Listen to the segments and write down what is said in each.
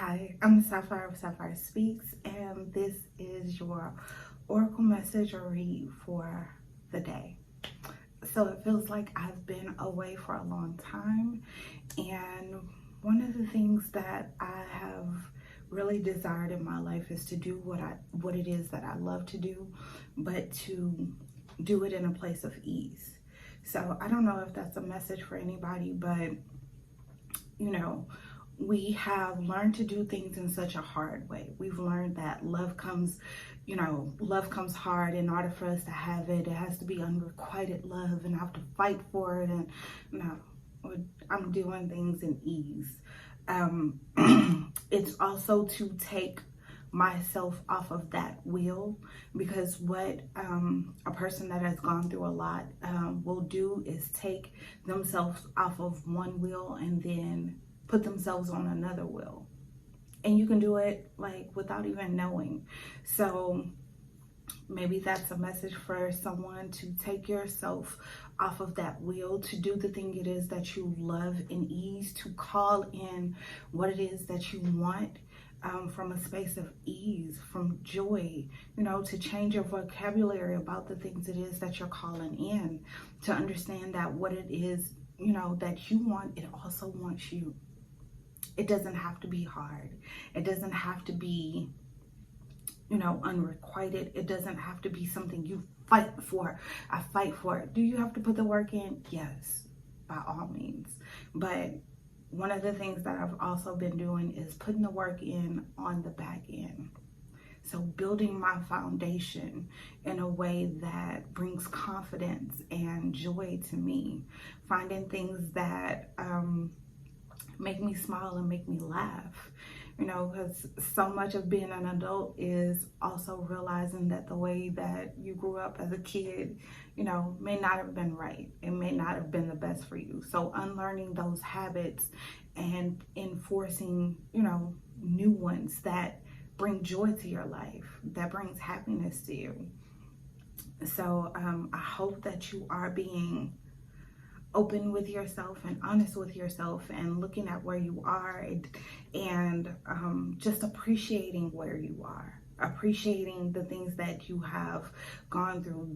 Hi, I'm Sapphire of Sapphire Speaks, and this is your oracle message or read for the day. So it feels like I've been away for a long time, and one of the things that I have really desired in my life is to do what it is that I love to do, but to do it in a place of ease. So I don't know if that's a message for anybody, but you know, we have learned to do things in such a hard way. We've learned that love comes hard. In order for us to have it, it has to be unrequited love, and I have to fight for it. And no, I'm doing things in ease. It's also to take myself off of that wheel, because what a person that has gone through a lot will do is take themselves off of one wheel and then put themselves on another wheel, and you can do it like without even knowing. So maybe that's a message for someone, to take yourself off of that wheel, to do the thing it is that you love in ease, to call in what it is that you want from a space of ease, from joy, to change your vocabulary about the things it is that you're calling in, to understand that what it is, that you want, it also wants you. It doesn't have to be hard. It doesn't have to be, unrequited. It doesn't have to be something you fight for. I fight for it. Do you have to put the work in? Yes, by all means. But one of the things that I've also been doing is putting the work in on the back end. So building my foundation in a way that brings confidence and joy to me. Finding things that make me smile and make me laugh. Because so much of being an adult is also realizing that the way that you grew up as a kid, may not have been right. It may not have been the best for you. So unlearning those habits and enforcing, new ones that bring joy to your life, that brings happiness to you. So I hope that you are being open with yourself and honest with yourself, and looking at where you are, and just appreciating where you are, appreciating the things that you have gone through,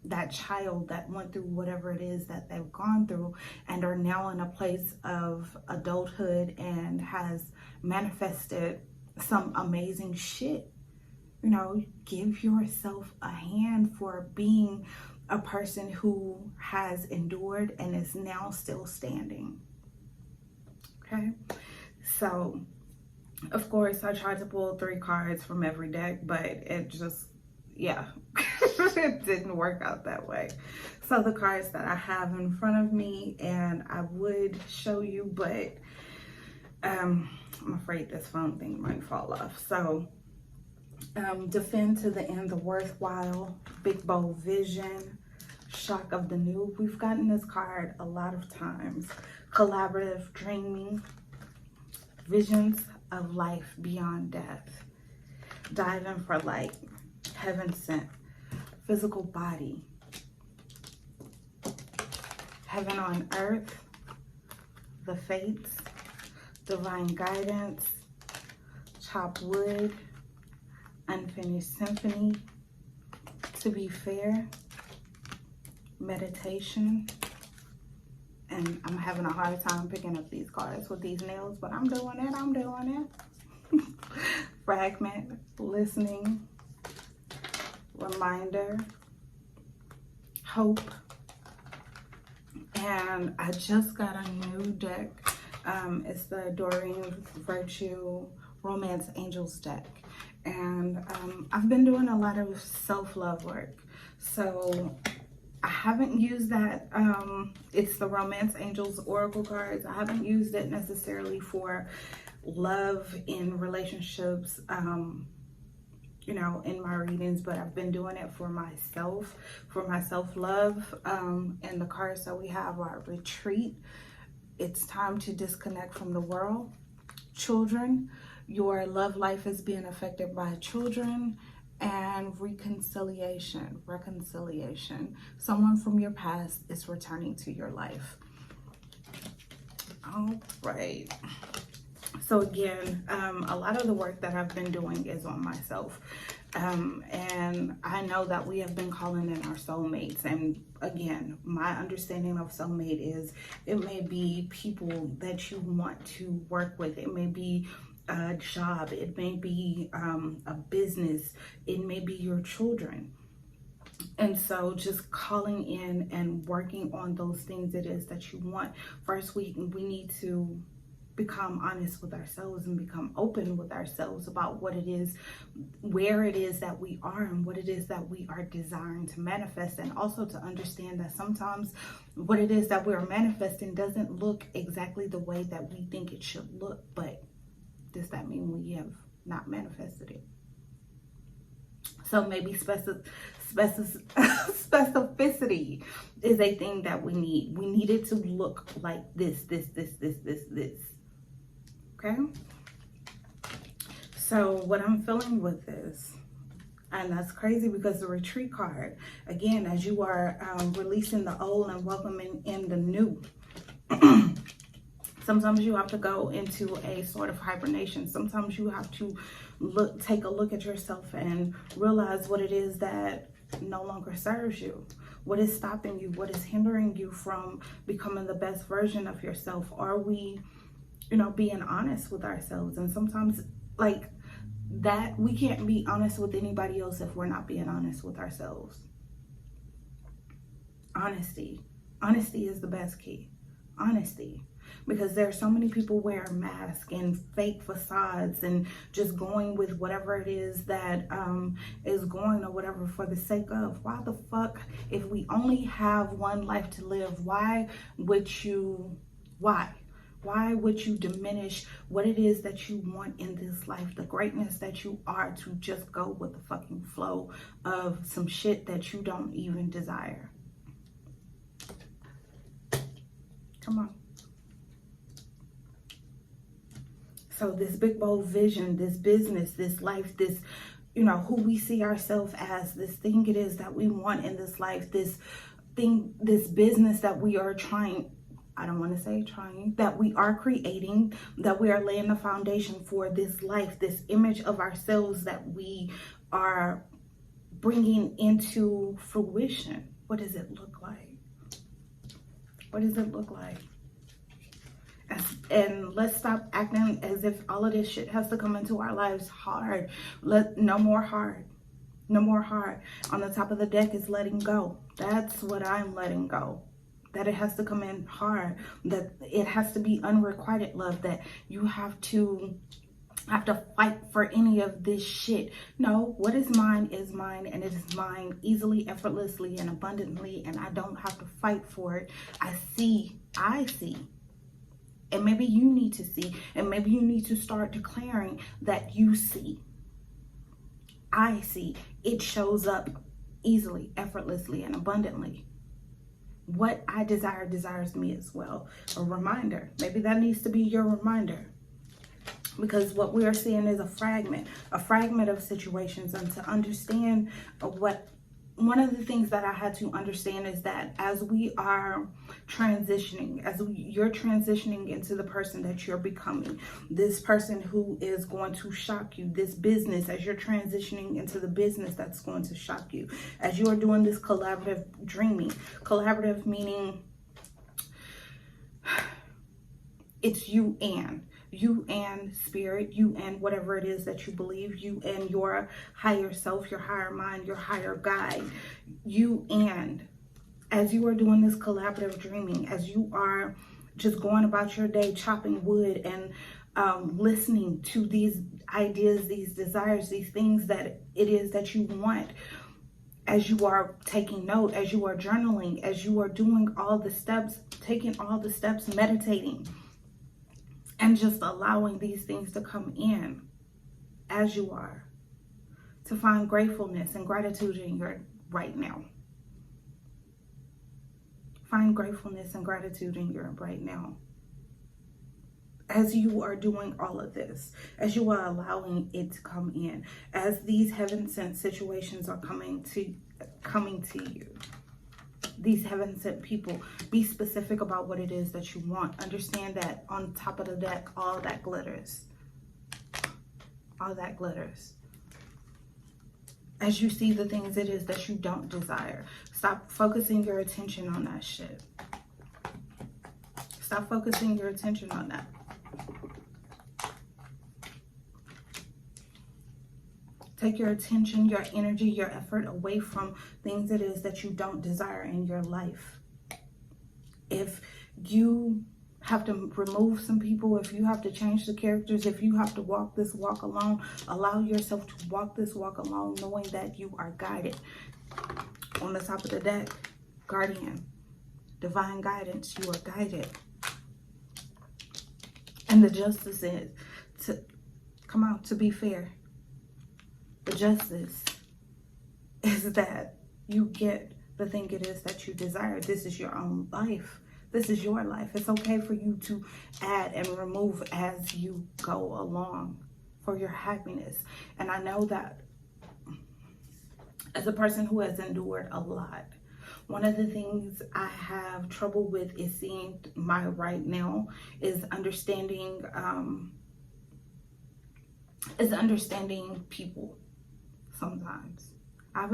that child that went through whatever it is that they've gone through and are now in a place of adulthood and has manifested some amazing shit. Give yourself a hand for being a person who has endured and is now still standing. Okay, so of course I tried to pull 3 cards from every deck, but it just, it didn't work out that way. So the cards that I have in front of me, and I would show you, but I'm afraid this phone thing might fall off. So defend to the end, the worthwhile, big bold vision, shock of the new. We've gotten this card a lot of times. Collaborative dreaming, visions of life beyond death, diving for light, heaven sent, physical body, heaven on earth, the fates, divine guidance, chop wood, unfinished symphony, to be fair, meditation, and I'm having a hard time picking up these cards with these nails, but I'm doing it. Fragment, listening, reminder, hope, and I just got a new deck. It's the Doreen Virtue Romance Angels deck. And I've been doing a lot of self-love work, so I haven't used that. It's the Romance Angels Oracle cards. I haven't used it necessarily for love in relationships, in my readings, but I've been doing it for myself, for my self-love. And the cards that we have are retreat. It's time to disconnect from the world. Children, your love life is being affected by children. And reconciliation. Someone from your past is returning to your life. All right. So again, a lot of the work that I've been doing is on myself. And I know that we have been calling in our soulmates. And again, my understanding of soulmate is it may be people that you want to work with. It may be a job. It may be a business. It may be your children. And so just calling in and working on those things it is that you want. First, we need to become honest with ourselves and become open with ourselves about what it is, where it is that we are and what it is that we are desiring to manifest. And also to understand that sometimes what it is that we're manifesting doesn't look exactly the way that we think it should look. But does that mean we have not manifested it? So maybe specificity is a thing that we need. We need it to look like this. Okay? So what I'm feeling with this, and that's crazy because the retreat card, again, as you are releasing the old and welcoming in the new, sometimes you have to go into a sort of hibernation. Sometimes you have to take a look at yourself and realize what it is that no longer serves you. What is stopping you? What is hindering you from becoming the best version of yourself? Are we, being honest with ourselves? And sometimes like that, we can't be honest with anybody else if we're not being honest with ourselves. Honesty is the best key. Honesty. Because there are so many people wearing masks and fake facades and just going with whatever it is that is going or whatever for the sake of. Why the fuck, if we only have one life to live, why would you diminish what it is that you want in this life, the greatness that you are, to just go with the fucking flow of some shit that you don't even desire? Come on. So this big bold vision, this business, this life, this, who we see ourselves as, this thing it is that we want in this life, this thing, this business that we are trying, I don't want to say trying, that we are creating, that we are laying the foundation for, this life, this image of ourselves that we are bringing into fruition. What does it look like? What does it look like? And let's stop acting as if all of this shit has to come into our lives hard. No more hard. No more hard. On the top of the deck is letting go. That's what I'm letting go. That it has to come in hard. That it has to be unrequited love. That you have to fight for any of this shit. No, what is mine, and it is mine easily, effortlessly, and abundantly, and I don't have to fight for it. I see. And maybe you need to see, and maybe you need to start declaring that you see. I see. It shows up easily, effortlessly, and abundantly. What I desire desires me as well. A reminder. Maybe that needs to be your reminder. Because what we are seeing is a fragment of situations. And to understand one of the things that I had to understand is that as we are transitioning, you're transitioning into the person that you're becoming, this person who is going to shock you, this business, as you're transitioning into the business that's going to shock you, as you are doing this collaborative dreaming, collaborative meaning it's you and spirit, you and whatever it is that you believe, you and your higher self, your higher mind, your higher guide, you and, as you are doing this collaborative dreaming, as you are just going about your day chopping wood and listening to these ideas, these desires, these things that it is that you want, as you are taking note, as you are journaling, as you are doing all the steps, taking all the steps, meditating, and just allowing these things to come in as you are, to find gratefulness and gratitude in your right now. Find gratefulness and gratitude in your right now. As you are doing all of this, as you are allowing it to come in, as these heaven-sent situations are coming to you. these heaven sent people. Be specific about what it is that you want. Understand that on top of the deck, all that glitters. All that glitters. As you see the things it is that you don't desire, stop focusing your attention on that shit. Stop focusing your attention on that. Take your attention, your energy, your effort away from things it is that you don't desire in your life. If you have to remove some people, if you have to change the characters, if you have to walk this walk alone, allow yourself to walk this walk alone, knowing that you are guided. On the top of the deck, guardian, divine guidance, you are guided. And the justice is to come out, to be fair. The justice is that you get the thing it is that you desire. This is your own life. This is your life. It's okay for you to add and remove as you go along for your happiness. And I know that as a person who has endured a lot, one of the things I have trouble with is seeing my right now is understanding people. Sometimes I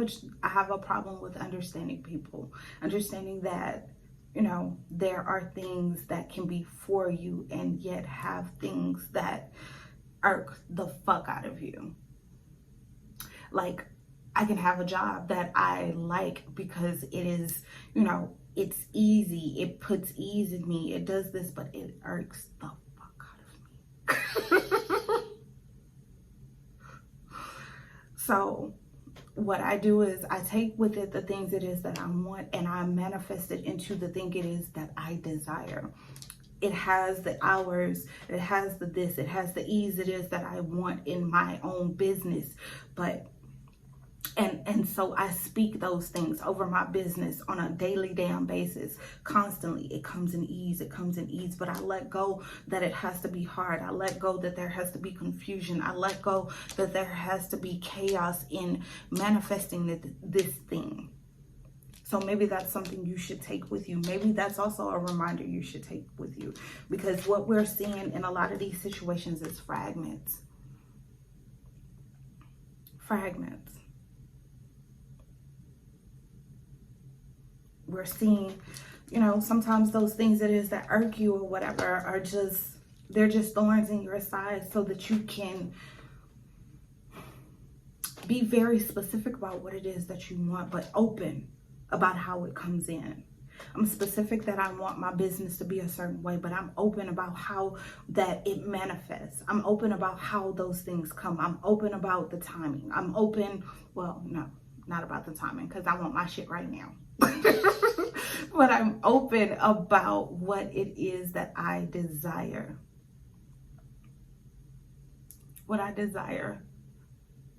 have a problem with understanding people, understanding that, you know, there are things that can be for you and yet have things that irk the fuck out of you. Like, I can have a job that I like because it is, you know, it's easy. It puts ease in me. It does this, but it irks the fuck out of me. So what I do is I take with it the things it is that I want and I manifest it into the thing it is that I desire. It has the hours, it has the this, it has the ease it is that I want in my own business. But and so I speak those things over my business on a daily damn basis. Constantly, it comes in ease, it comes in ease. But I let go that it has to be hard. I let go that there has to be confusion. I let go that there has to be chaos in manifesting this thing. So maybe that's something you should take with you. Maybe that's also a reminder you should take with you. Because what we're seeing in a lot of these situations is fragments. Fragments. We're seeing, you know, sometimes those things it is that irk you or whatever are just, they're just thorns in your side so that you can be very specific about what it is that you want, but open about how it comes in. I'm specific that I want my business to be a certain way, but I'm open about how that it manifests. I'm open about how those things come. I'm open about the timing. I'm open, well, no, not about the timing, because I want my shit right now. But I'm open about what it is that I desire. What I desire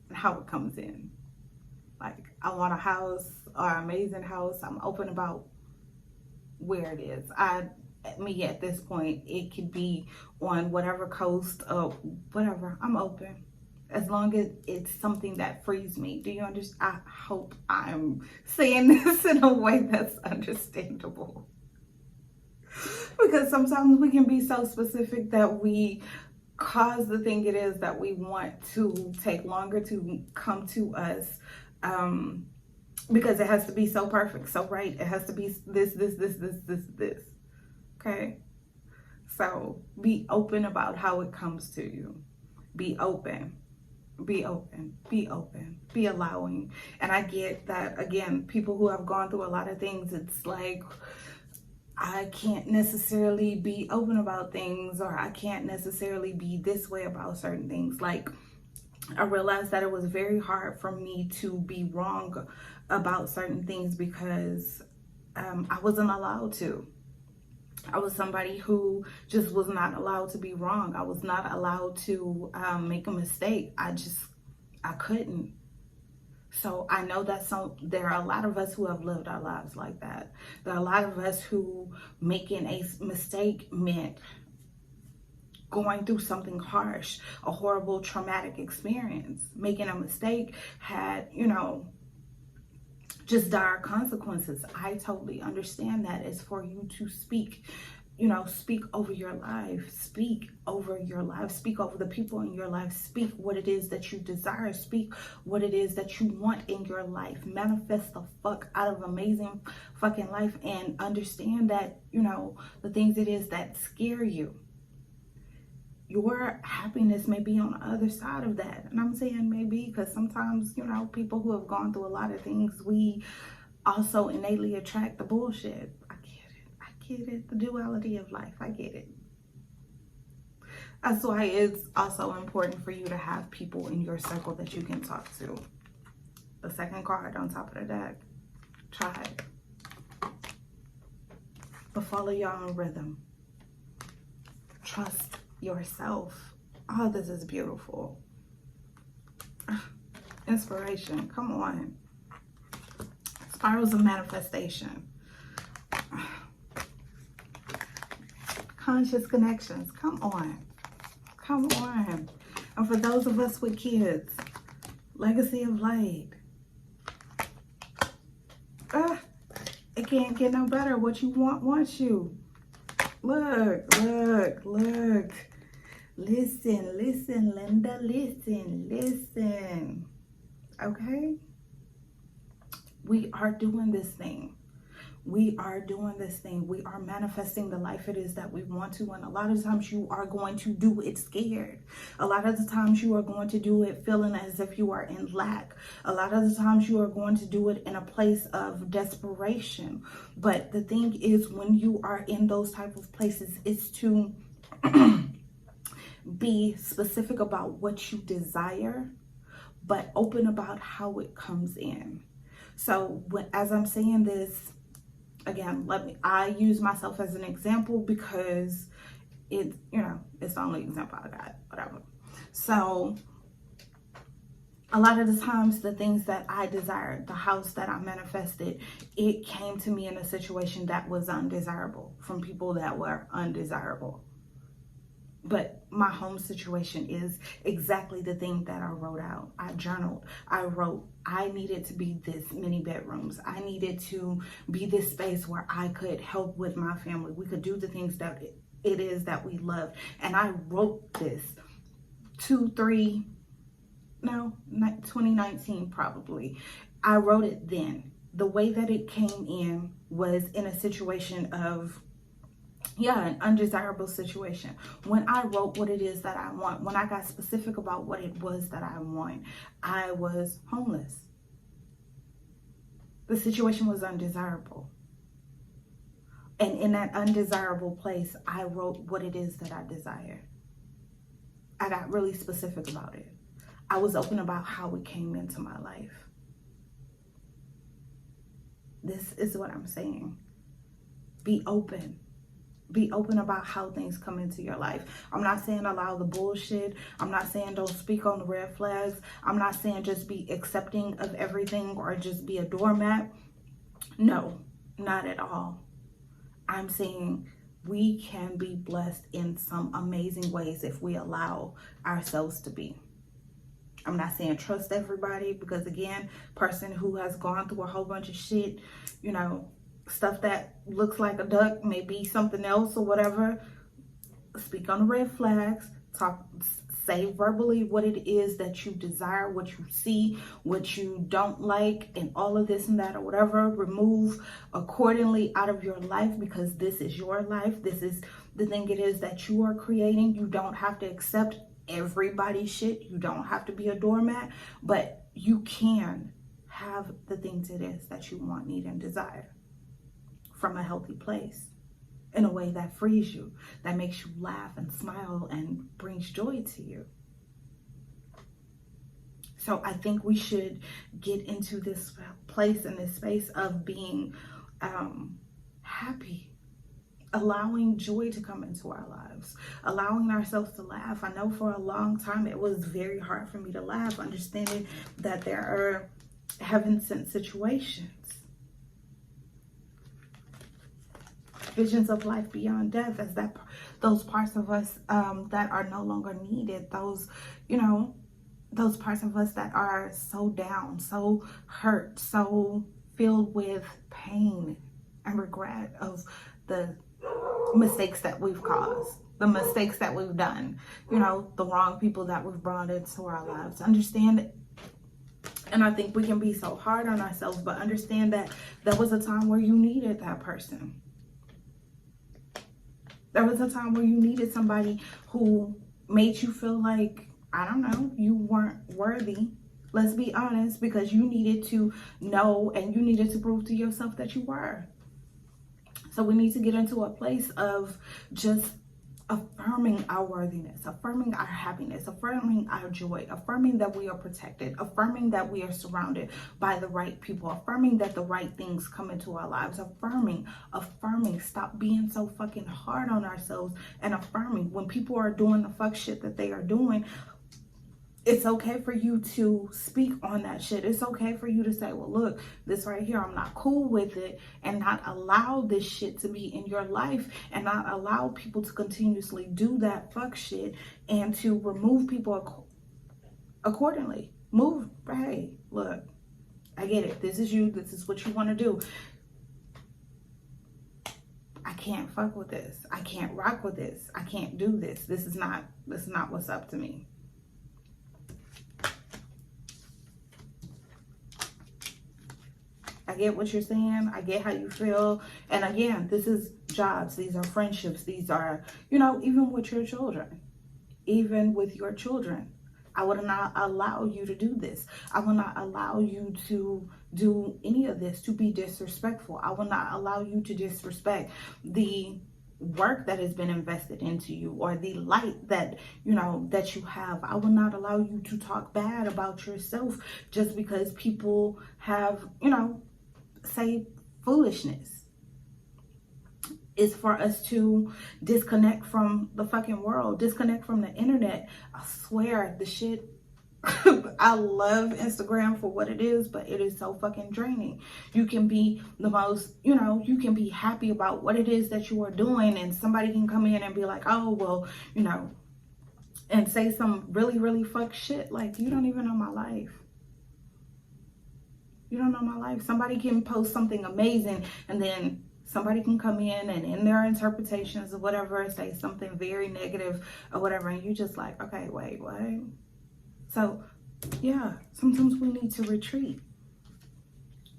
and how it comes in. Like, I want a house or an amazing house. I'm open about where it is. At this point, it could be on whatever coast or whatever. I'm open. As long as it's something that frees me. Do you understand? I hope I'm saying this in a way that's understandable. Because sometimes we can be so specific that we cause the thing it is that we want to take longer to come to us. Because it has to be so perfect, so right. It has to be this. Okay? So be open about how it comes to you. Be open. Be open, be open, be allowing. And I get that, again, people who have gone through a lot of things, it's like, I can't necessarily be open about things, or I can't necessarily be this way about certain things. Like, I realized that it was very hard for me to be wrong about certain things because I wasn't allowed to. I was somebody who just was not allowed to be wrong. I was not allowed to make a mistake. I couldn't. So I know that there are a lot of us who have lived our lives like that. There are a lot of us who making a mistake meant going through something harsh, a horrible traumatic experience. Making a mistake had, you know, just dire consequences. I totally understand that. It's for you to speak, you know, speak over your life, speak over your life, speak over the people in your life, speak what it is that you desire, speak what it is that you want in your life, manifest the fuck out of amazing fucking life, and understand that, you know, the things it is that scare you, your happiness may be on the other side of that. And I'm saying maybe because sometimes, you know, people who have gone through a lot of things, we also innately attract the bullshit. I get it. The duality of life. I get it. That's why it's also important for you to have people in your circle that you can talk to. The second card on top of the deck. Tribe. But follow your own rhythm. Trust yourself. Oh, this is beautiful. Inspiration. Come on. Spirals of manifestation. Conscious connections. Come on. Come on. And for those of us with kids, legacy of light. It can't get no better. What you want wants you. Look, look, look. Listen, listen, Linda, listen, listen. Okay? We are doing this thing. We are doing this thing. We are manifesting the life it is that we want to. And a lot of times you are going to do it scared. A lot of the times you are going to do it feeling as if you are in lack. A lot of the times you are going to do it in a place of desperation. But the thing is, when you are in those type of places, it's to be specific about what you desire, but open about how it comes in. So as I'm saying this, again, I use myself as an example because it's the only example I got, whatever. So a lot of the times the things that I desired, the house that I manifested, it came to me in a situation that was undesirable from people that were undesirable. But my home situation is exactly the thing that I wrote out. I journaled. I wrote, I needed to be this many bedrooms. I needed to be this space where I could help with my family. We could do the things that it is that we love. And I wrote this 2019 probably. I wrote it then. The way that it came in was in a situation of, an undesirable situation. When I wrote what it is that I want, when I got specific about what it was that I want, I was homeless. The situation was undesirable. And in that undesirable place, I wrote what it is that I desire. I got really specific about it. I was open about how it came into my life. This is what I'm saying. Be open. Be open about how things come into your life. I'm not saying allow the bullshit. I'm not saying don't speak on the red flags. I'm not saying just be accepting of everything or just be a doormat. No, not at all. I'm saying we can be blessed in some amazing ways if we allow ourselves to be. I'm not saying trust everybody because, again, person who has gone through a whole bunch of shit, stuff that looks like a duck may be something else or whatever. Speak on the red flags. Say verbally what it is that you desire, what you see, what you don't like, and all of this and that or whatever. Remove accordingly out of your life because this is your life. This is the thing it is that you are creating. You don't have to accept everybody's shit. You don't have to be a doormat, but you can have the things it is that you want, need, and desire from a healthy place in a way that frees you, that makes you laugh and smile and brings joy to you. So I think we should get into this place and this space of being happy, allowing joy to come into our lives, allowing ourselves to laugh. I know for a long time it was very hard for me to laugh, understanding that there are heaven-sent situations. Visions of life beyond death, as that those parts of us that are no longer needed, those parts of us that are so down, so hurt, so filled with pain and regret of the mistakes that we've caused, the mistakes that we've done, you know, the wrong people that we've brought into our lives. Understand it. And I think we can be so hard on ourselves, but understand that there was a time where you needed that person. There was a time where you needed somebody who made you feel like, I don't know, you weren't worthy. Let's be honest, because you needed to know and you needed to prove to yourself that you were. So we need to get into a place of just affirming our worthiness, affirming our happiness, affirming our joy, affirming that we are protected, affirming that we are surrounded by the right people, affirming that the right things come into our lives, affirming, stop being so fucking hard on ourselves, and affirming when people are doing the fuck shit that they are doing. It's okay for you to speak on that shit. It's okay for you to say, well, look, this right here, I'm not cool with it, and not allow this shit to be in your life, and not allow people to continuously do that fuck shit, and to remove people accordingly. Move. Hey, look, I get it. This is you. This is what you want to do. I can't fuck with this. I can't rock with this. I can't do this. This is not what's up to me. I get what you're saying. I get how you feel. And again, this is jobs. These are friendships. These are, you know, even with your children. Even with your children. I would not allow you to do this. I will not allow you to do any of this, to be disrespectful. I will not allow you to disrespect the work that has been invested into you, or the light that, you know, that you have. I will not allow you to talk bad about yourself just because people have, you know, say foolishness. Is for us to disconnect from the fucking world, disconnect from the internet. I swear, the shit, I love Instagram for what it is, but it is so fucking draining. You can be the most, you know, you can be happy about what it is that you are doing, and somebody can come in and be like, oh, well, you know, and say some really, really fuck shit. Like, you don't even know my life. You don't know my life. Somebody can post something amazing, and then somebody can come in and in their interpretations of whatever, say something very negative or whatever, and you just like, okay, wait, what? So, yeah, sometimes we need to retreat.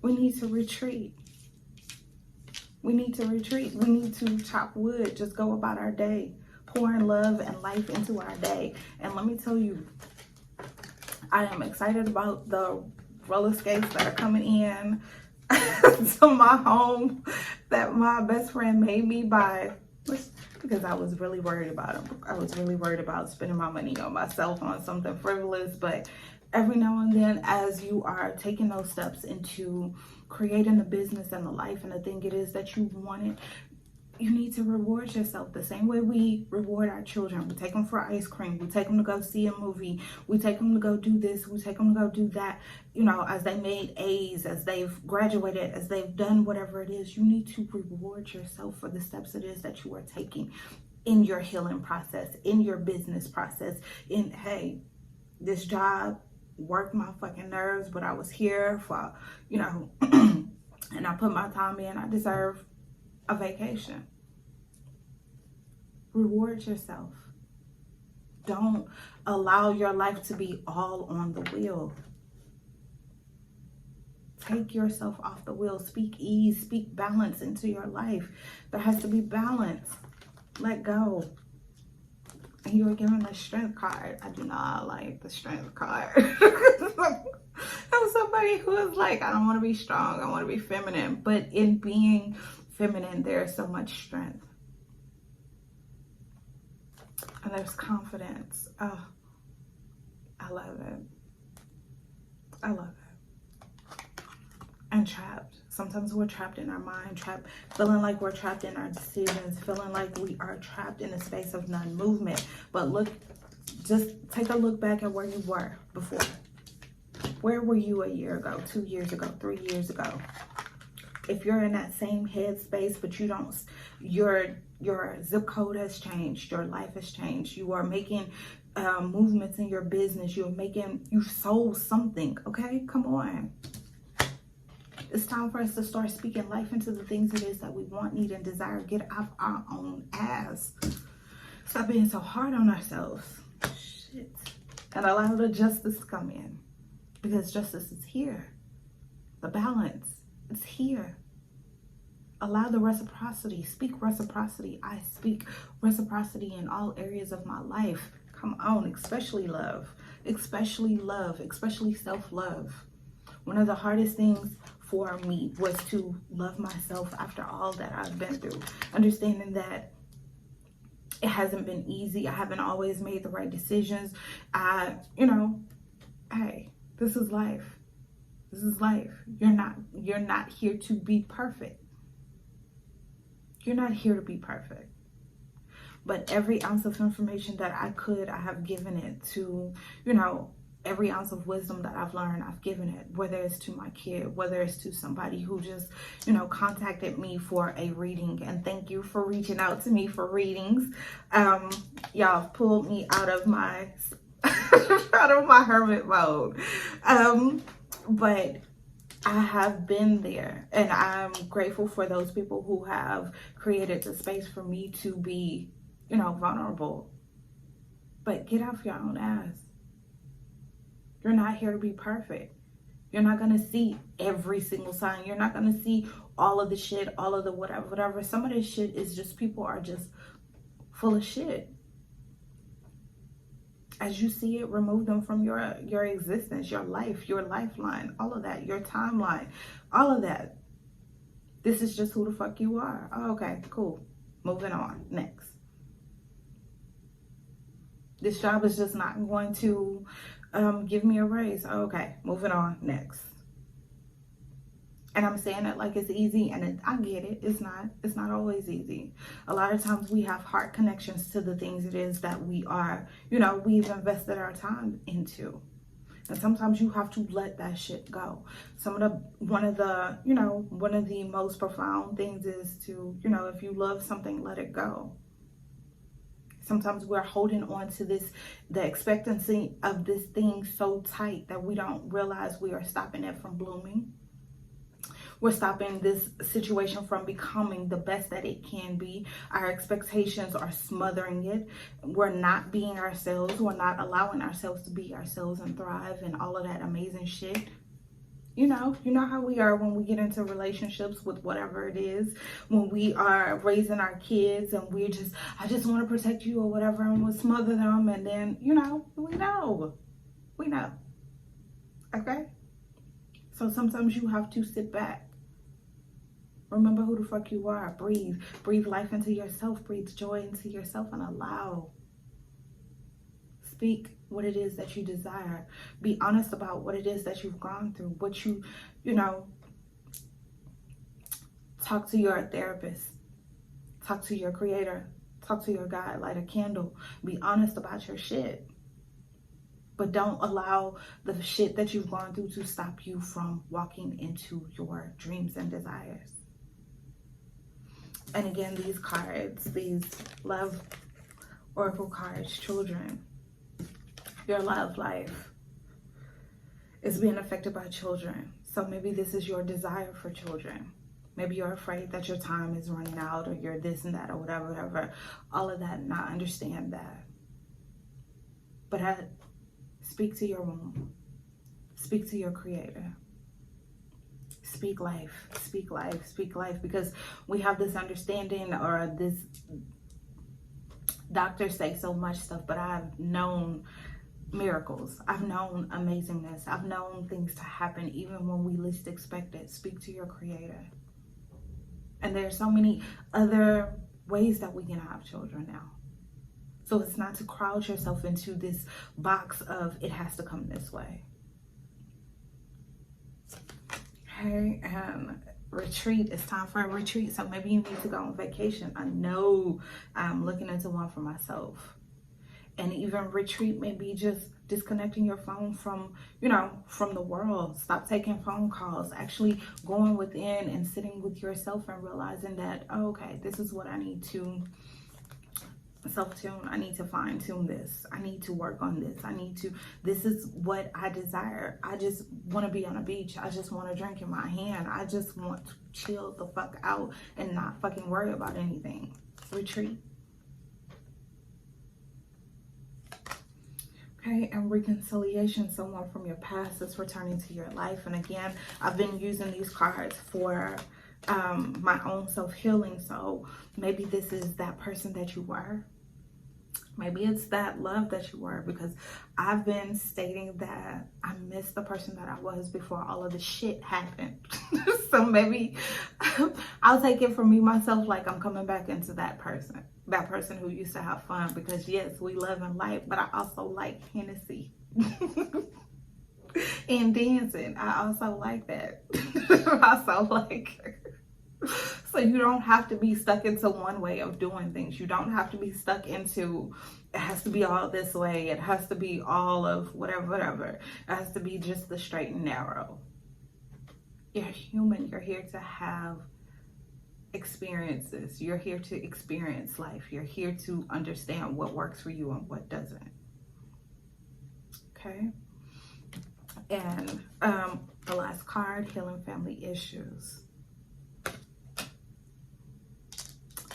We need to retreat. We need to retreat. We need to chop wood, just go about our day, pouring love and life into our day. And let me tell you, I am excited about the roller skates that are coming in to my home that my best friend made me buy, because I was really worried about them. I was really worried about spending my money on myself on something frivolous. But every now and then, as you are taking those steps into creating the business and the life and the thing it is that you wanted, you need to reward yourself the same way we reward our children. We take them for ice cream. We take them to go see a movie. We take them to go do this. We take them to go do that. You know, as they made A's, as they've graduated, as they've done whatever it is, you need to reward yourself for the steps it is that you are taking in your healing process, in your business process, in, hey, this job worked my fucking nerves, but I was here for, you know, and I put my time in. I deserve a vacation. Reward yourself. Don't allow your life to be all on the wheel. Take yourself off the wheel. Speak ease, speak balance into your life. There has to be balance. Let go. And you are given the strength card. I do not like the strength card. I'm somebody who is like, I don't want to be strong. I want to be feminine. But in being feminine, there's so much strength. And there's confidence. Oh, I love it. I love it. And trapped. Sometimes we're trapped in our mind, feeling like we're trapped in our decisions, feeling like we are trapped in a space of non-movement. But look, just take a look back at where you were before. Where were you a year ago, 2 years ago, 3 years ago? If you're in that same headspace, but you don't, your zip code has changed, your life has changed, you are making movements in your business, you sold something, okay? Come on. It's time for us to start speaking life into the things it is that we want, need, and desire. Get off our own ass. Stop being so hard on ourselves. Shit. And allow the justice to come in. Because justice is here. The balance is here. Allow the reciprocity. Speak reciprocity. I speak reciprocity in all areas of my life. Come on, especially love. Especially love. Especially self-love. One of the hardest things for me was to love myself after all that I've been through. Understanding that it hasn't been easy. I haven't always made the right decisions. Hey, this is life. This is life. You're not here to be perfect. You're not here to be perfect. But every ounce of information that I have given it to, every ounce of wisdom that I've learned, I've given it, whether it's to my kid, whether it's to somebody who just, contacted me for a reading. And thank you for reaching out to me for readings. Y'all pulled me out of my, hermit mode. But I have been there, and I'm grateful for those people who have created the space for me to be, vulnerable. But get off your own ass. You're not here to be perfect. You're not going to see every single sign. You're not going to see all of the shit, all of the whatever. Some of this shit is just, people are just full of shit. As you see it, remove them from your existence, your life, your lifeline, all of that, your timeline, all of that. This is just who the fuck you are. Oh, okay, cool. Moving on. Next. This job is just not going to give me a raise. Oh, okay, moving on. Next. And I'm saying it like it's easy, and I get it. It's not always easy. A lot of times we have heart connections to the things it is that we are, we've invested our time into. And sometimes you have to let that shit go. One of the most profound things is to, if you love something, let it go. Sometimes we're holding on to the expectancy of this thing so tight that we don't realize we are stopping it from blooming. We're stopping this situation from becoming the best that it can be. Our expectations are smothering it. We're not being ourselves. We're not allowing ourselves to be ourselves and thrive and all of that amazing shit. You know how we are when we get into relationships with whatever it is, when we are raising our kids and I just want to protect you or whatever, and we'll smother them, and then, we know. Okay? So sometimes you have to sit back. Remember who the fuck you are. Breathe. Breathe life into yourself. Breathe joy into yourself, and allow. Speak what it is that you desire. Be honest about what it is that you've gone through. What talk to your therapist. Talk to your creator. Talk to your God. Light a candle. Be honest about your shit. But don't allow the shit that you've gone through to stop you from walking into your dreams and desires. And again, these cards, these love oracle cards, children, your love life is being affected by children. So maybe this is your desire for children. Maybe you're afraid that your time is running out, or you're this and that, or whatever. All of that, and I understand that. But speak to your womb. Speak to your creator. Speak life. Speak life. Speak life. Because we have this understanding, or this, doctors say so much stuff, but I've known miracles. I've known amazingness. I've known things to happen even when we least expect it. Speak to your creator. And there's so many other ways that we can have children now. So it's not to crowd yourself into this box of it has to come this way. Okay, and retreat. It's time for a retreat. So maybe you need to go on vacation. I know I'm looking into one for myself. And even retreat may be just disconnecting your phone from, from the world. Stop taking phone calls. Actually going within and sitting with yourself and realizing that, oh, okay, this is what I need to self-tune. I need to fine-tune this. I need to work on this. This is what I desire. I just want to be on a beach. I just want to drink in my hand. I just want to chill the fuck out and not fucking worry about anything. Retreat. Okay, and reconciliation. Someone from your past is returning to your life. And again, I've been using these cards for my own self-healing. So maybe this is that person that you were. Maybe it's that love that you were, because I've been stating that I miss the person that I was before all of the shit happened. So maybe I'll take it from me myself, like I'm coming back into that person who used to have fun, because yes, we love and light, but I also like FINESSE and dancing. I also like that. I also like So you don't have to be stuck into one way of doing things. You don't have to be stuck into, it has to be all this way. It has to be all of whatever. It has to be just the straight and narrow. You're human. You're here to have experiences. You're here to experience life. You're here to understand what works for you and what doesn't. Okay. And the last card, healing family issues.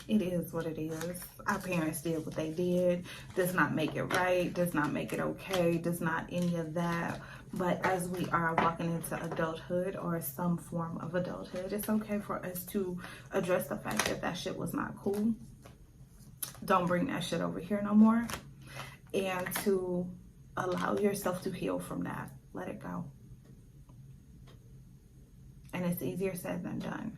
It is what it is. Our parents did what they did. Does not make it right. Does not make it okay. Does not any of that. But as we are walking into adulthood or some form of adulthood, it's okay for us to address the fact that that shit was not cool. Don't bring that shit over here no more. And to allow yourself to heal from that. Let it go. And it's easier said than done.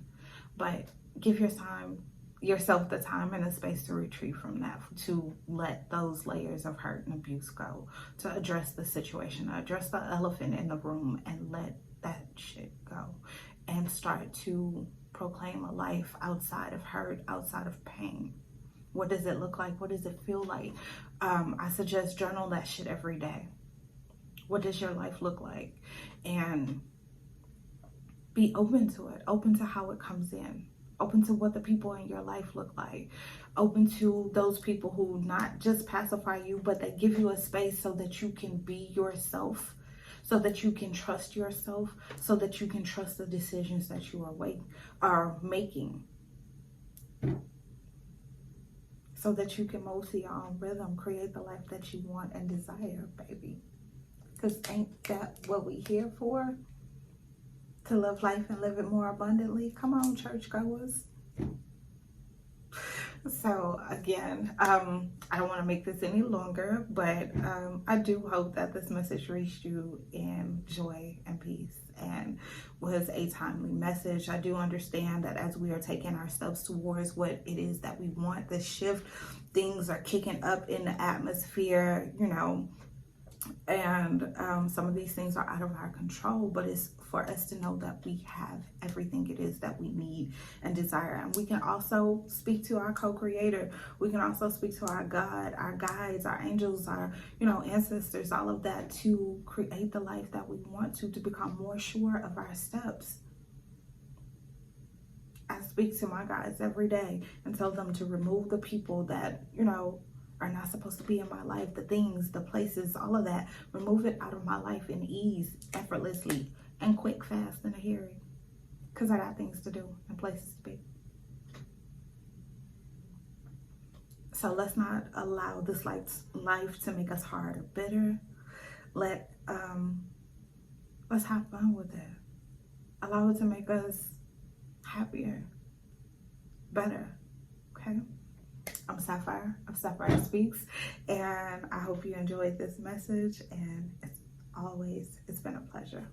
But give yourself the time and the space to retreat from that, to let those layers of hurt and abuse go, to address the situation, to address the elephant in the room, and let that shit go, and start to proclaim a life outside of hurt, outside of pain. What does it look like? What does it feel like? I suggest journal that shit every day. What does your life look like? And be open to it, open to how it comes in. Open to what the people in your life look like. Open to those people who not just pacify you, but they give you a space so that you can be yourself, so that you can trust yourself, so that you can trust the decisions that you are making, so that you can move to your own rhythm, create the life that you want and desire, baby. Because ain't that what we here for? To live life and live it more abundantly. Come on, churchgoers. So again, I don't want to make this any longer, but I do hope that this message reached you in joy and peace and was a timely message. I do understand that as we are taking our steps towards what it is that we want, the shift, things are kicking up in the atmosphere, you know, and some of these things are out of our control, but it's for us to know that we have everything it is that we need and desire. And we can also speak to our co-creator. We can also speak to our God, our guides, our angels, our, you know, ancestors, all of that, to create the life that we want to become more sure of our steps. I speak to my guides every day and tell them to remove the people that, you know, are not supposed to be in my life, the things, the places, all of that. Remove it out of my life in ease, effortlessly, and quick, fast, and a hurry. Because I got things to do and places to be. So let's not allow this life to make us hard or bitter. Let's have fun with it. Allow it to make us happier, better, okay? I'm Sapphire of Sapphire Speaks, and I hope you enjoyed this message, and it's been a pleasure.